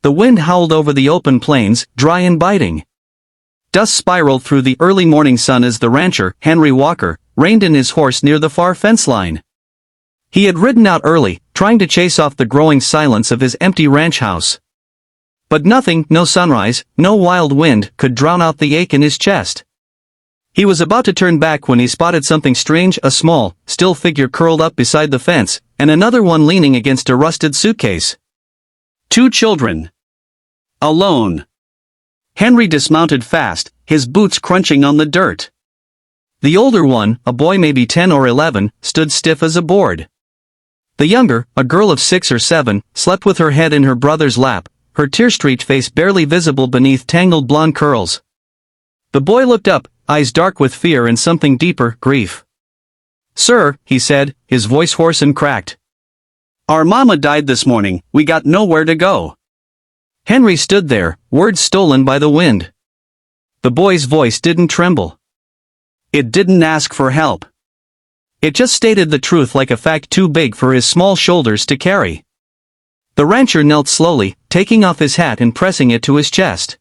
The wind howled over the open plains, dry and biting. Dust spiraled through the early morning sun as the rancher, Henry Walker, reined in his horse near the far fence line. He had ridden out early, trying to chase off the growing silence of his empty ranch house. But nothing, no sunrise, no wild wind, could drown out the ache in his chest. He was about to turn back when he spotted something strange, a small, still figure curled up beside the fence, and another one leaning against a rusted suitcase. 2 children. Alone. Henry dismounted fast, his boots crunching on the dirt. The older one, a boy maybe 10 or 11, stood stiff as a board. The younger, a girl of 6 or 7, slept with her head in her brother's lap, her tear-streaked face barely visible beneath tangled blonde curls. The boy looked up, eyes dark with fear and something deeper, grief. "Sir," he said, his voice hoarse and cracked. "Our mama died this morning, we got nowhere to go." Henry stood there, words stolen by the wind. The boy's voice didn't tremble. It didn't ask for help. It just stated the truth like a fact too big for his small shoulders to carry. The rancher knelt slowly, taking off his hat and pressing it to his chest.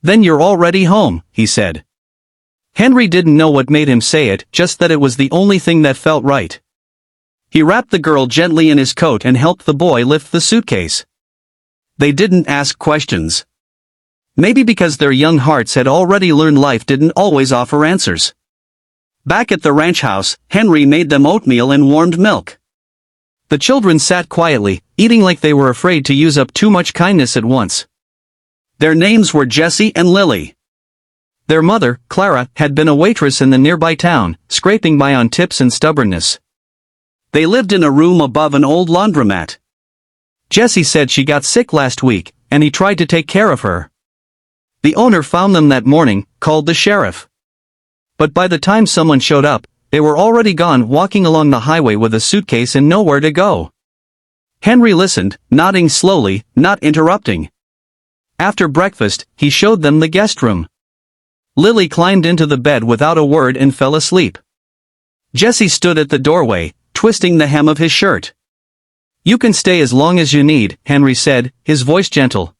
"Then you're already home," he said. Henry didn't know what made him say it, just that it was the only thing that felt right. He wrapped the girl gently in his coat and helped the boy lift the suitcase. They didn't ask questions. Maybe because their young hearts had already learned life didn't always offer answers. Back at the ranch house, Henry made them oatmeal and warmed milk. The children sat quietly, eating like they were afraid to use up too much kindness at once. Their names were Jessie and Lily. Their mother, Clara, had been a waitress in the nearby town, scraping by on tips and stubbornness. They lived in a room above an old laundromat. Jessie said she got sick last week, and he tried to take care of her. The owner found them that morning, called the sheriff. But by the time someone showed up, they were already gone, walking along the highway with a suitcase and nowhere to go. Henry listened, nodding slowly, not interrupting. After breakfast, he showed them the guest room. Lily climbed into the bed without a word and fell asleep. Jessie stood at the doorway, twisting the hem of his shirt. "You can stay as long as you need," Henry said, his voice gentle.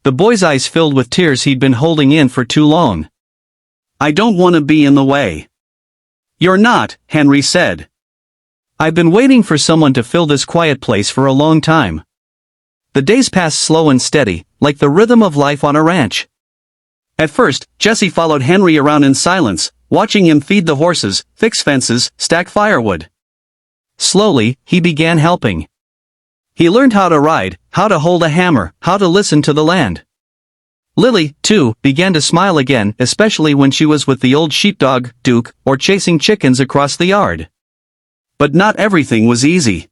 The boy's eyes filled with tears he'd been holding in for too long. "I don't want to be in the way." "You're not," Henry said. "I've been waiting for someone to fill this quiet place for a long time." The days passed slow and steady, like the rhythm of life on a ranch. At first, Jessie followed Henry around in silence, watching him feed the horses, fix fences, stack firewood. Slowly, he began helping. He learned how to ride, how to hold a hammer, how to listen to the land. Lily, too, began to smile again, especially when she was with the old sheepdog, Duke, or chasing chickens across the yard. But not everything was easy.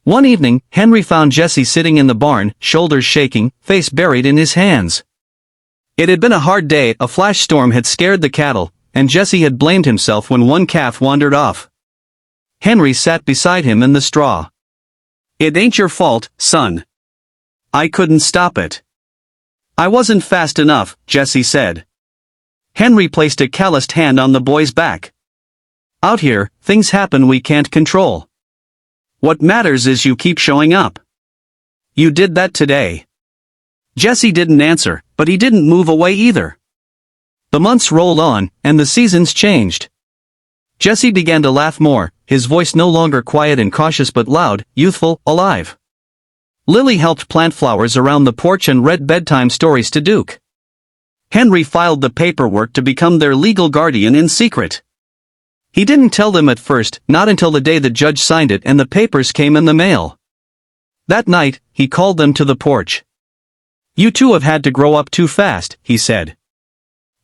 One evening, Henry found Jessie sitting in the barn, shoulders shaking, face buried in his hands. It had been a hard day, a flash storm had scared the cattle, and Jessie had blamed himself when one calf wandered off. Henry sat beside him in the straw. "It ain't your fault, son. I couldn't stop it." "I wasn't fast enough," Jessie said. Henry placed a calloused hand on the boy's back. "Out here, things happen we can't control. What matters is you keep showing up. You did that today." Jessie didn't answer, but he didn't move away either. The months rolled on, and the seasons changed. Jessie began to laugh more, his voice no longer quiet and cautious but loud, youthful, alive. Lily helped plant flowers around the porch and read bedtime stories to Duke. Henry filed the paperwork to become their legal guardian in secret. He didn't tell them at first, not until the day the judge signed it and the papers came in the mail. That night, he called them to the porch. "You two have had to grow up too fast," he said.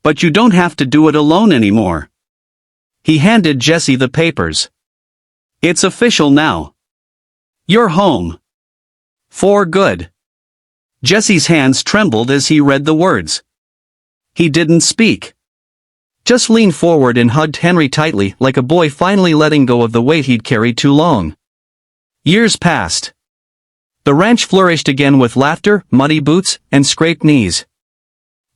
"But you don't have to do it alone anymore." He handed Jessie the papers. "It's official now. You're home. For good." Jessie's hands trembled as he read the words. He didn't speak. Just leaned forward and hugged Henry tightly, like a boy finally letting go of the weight he'd carried too long. Years passed. The ranch flourished again with laughter, muddy boots, and scraped knees.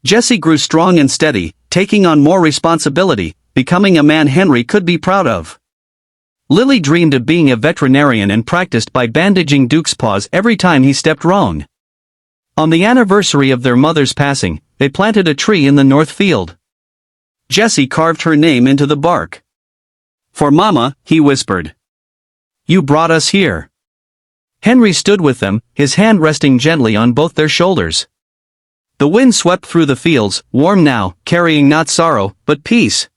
Jessie grew strong and steady, taking on more responsibility, becoming a man Henry could be proud of. Lily dreamed of being a veterinarian and practiced by bandaging Duke's paws every time he stepped wrong. On the anniversary of their mother's passing, they planted a tree in the north field. Jesse carved her name into the bark. "For Mama," he whispered. "You brought us here." Henry stood with them, his hand resting gently on both their shoulders. The wind swept through the fields, warm now, carrying not sorrow, but peace.